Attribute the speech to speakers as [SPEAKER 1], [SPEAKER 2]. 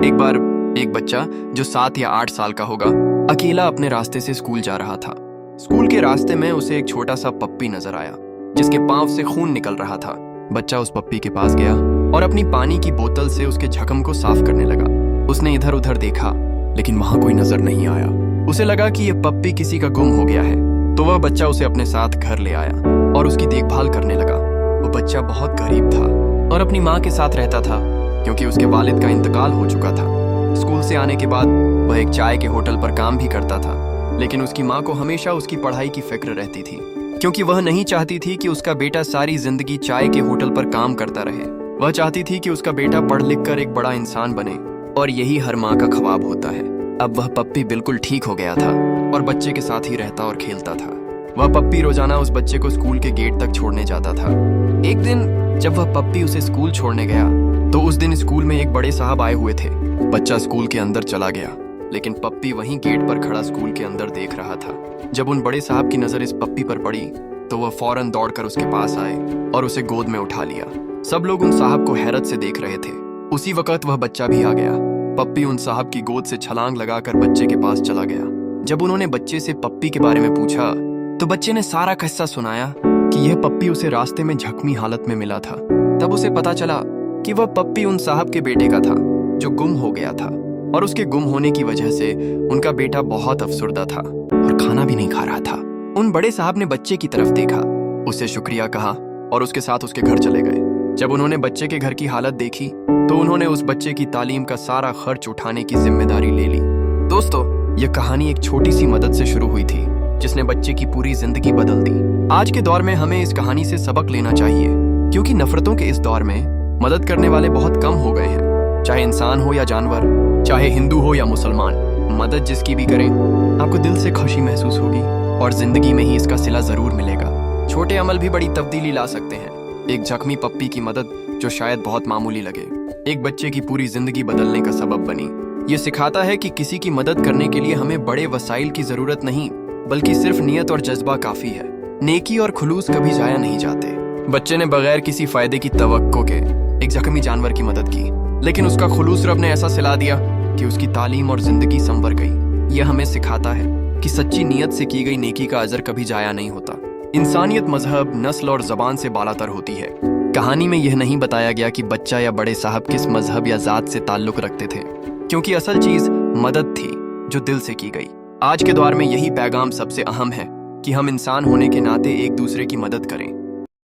[SPEAKER 1] एक बार एक बच्चा जो 7 या 8 साल का होगा अकेला अपने रास्ते से स्कूल जा रहा था। स्कूल के रास्ते में उसे एक छोटा सा पप्पी नजर आया जिसके पांव से खून निकल रहा था। बच्चा उस पप्पी के पास गया और अपनी पानी की बोतल से उसके जख्म को साफ करने लगा। उसने इधर उधर देखा लेकिन वहां कोई नजर नहीं आया। उसे लगा कि यह पप्पी किसी का गुम हो गया है, तो वह बच्चा उसे अपने साथ घर ले आया और उसकी देखभाल करने लगा। वो बच्चा बहुत गरीब था और अपनी माँ के साथ रहता था क्योंकि उसके वालिद का इंतकाल हो चुका था। स्कूल से आने के बाद वह एक चाय के होटल पर काम भी करता था, लेकिन उसकी माँ को हमेशा उसकी पढ़ाई की फिक्र रहती थी क्योंकि वह नहीं चाहती थी कि उसका बेटा सारी जिंदगी चाय के होटल पर काम करता रहे। वह चाहती थी कि उसका बेटा पढ़ लिख कर एक बड़ा इंसान बने, और यही हर माँ का ख्वाब होता है। अब वह पप्पी बिल्कुल ठीक हो गया था और बच्चे के साथ ही रहता और खेलता था। वह पप्पी रोजाना उस बच्चे को स्कूल के गेट तक छोड़ने जाता था। एक दिन जब वह पप्पी उसे स्कूल छोड़ने गया तो उस दिन स्कूल में एक बड़े साहब आए हुए थे। बच्चा स्कूल के अंदर चला गया, लेकिन पप्पी वहीं गेट पर खड़ा स्कूल के अंदर देख रहा था। जब उन बड़े साहब की नजर इस पप्पी पर पड़ी तो वह फौरन दौड़कर उसके पास आए और उसे गोद में उठा लिया। सब लोग उन साहब को हैरत से देख रहे थे। उसी वक्त वह बच्चा भी आ गया। पप्पी उन साहब की गोद से छलांग लगाकर बच्चे के पास चला गया। जब उन्होंने बच्चे से पप्पी के बारे में पूछा तो बच्चे ने सारा किस्सा सुनाया कि यह पप्पी उसे रास्ते में जख्मी हालत में मिला था। तब उसे पता चला कि वह पप्पी उन साहब के बेटे का था जो गुम हो गया था, और उसके गुम होने की वजह से उनका बेटा बहुत अफसुर्दा था और खाना भी नहीं खा रहा था। उन बड़े साहब ने बच्चे की तरफ देखा, उससे शुक्रिया कहा और उसके साथ उसके घर चले गए। जब उन्होंने बच्चे के घर की हालत देखी तो उन्होंने उस बच्चे की तालीम का सारा खर्च उठाने की जिम्मेदारी ले ली। दोस्तों, यह कहानी एक छोटी सी मदद से शुरू हुई थी जिसने बच्चे की पूरी जिंदगी बदल दी। आज के दौर में हमें इस कहानी से सबक लेना चाहिए क्योंकि नफरतों के इस दौर में मदद करने वाले बहुत कम हो गए हैं। चाहे इंसान हो या जानवर, चाहे हिंदू हो या मुसलमान, मदद जिसकी भी करें आपको दिल से खुशी महसूस होगी और जिंदगी में ही इसका सिला जरूर मिलेगा। छोटे अमल भी बड़ी तब्दीली ला सकते हैं। एक जख्मी पप्पी की मदद जो शायद बहुत मामूली लगे, एक बच्चे की पूरी जिंदगी बदलने का सबब बनी। ये सिखाता है कि किसी की मदद करने के लिए हमें बड़े वसाइल की जरूरत नहीं, बल्कि सिर्फ नियत और जज्बा काफी है। नेकी और खुलूस कभी जाया नहीं जाते। बच्चे ने बगैर किसी फायदे की तवक्को के एक जख्मी जानवर की मदद की, लेकिन उसका खुलूस रब ने ऐसा सिला दिया कि उसकी तालीम और जिंदगी संवर गई। यह हमें सिखाता है कि सच्ची नियत से की गई नेकी का अजर कभी जाया नहीं होता। इंसानियत मजहब, नस्ल और जबान से बालातर होती है। कहानी में यह नहीं बताया गया कि बच्चा या बड़े साहब किस मजहब या जात से ताल्लुक रखते थे, क्योंकि असल चीज मदद थी जो दिल से की गई। आज के दौर में यही पैगाम सबसे अहम है कि हम इंसान होने के नाते एक दूसरे की मदद करें।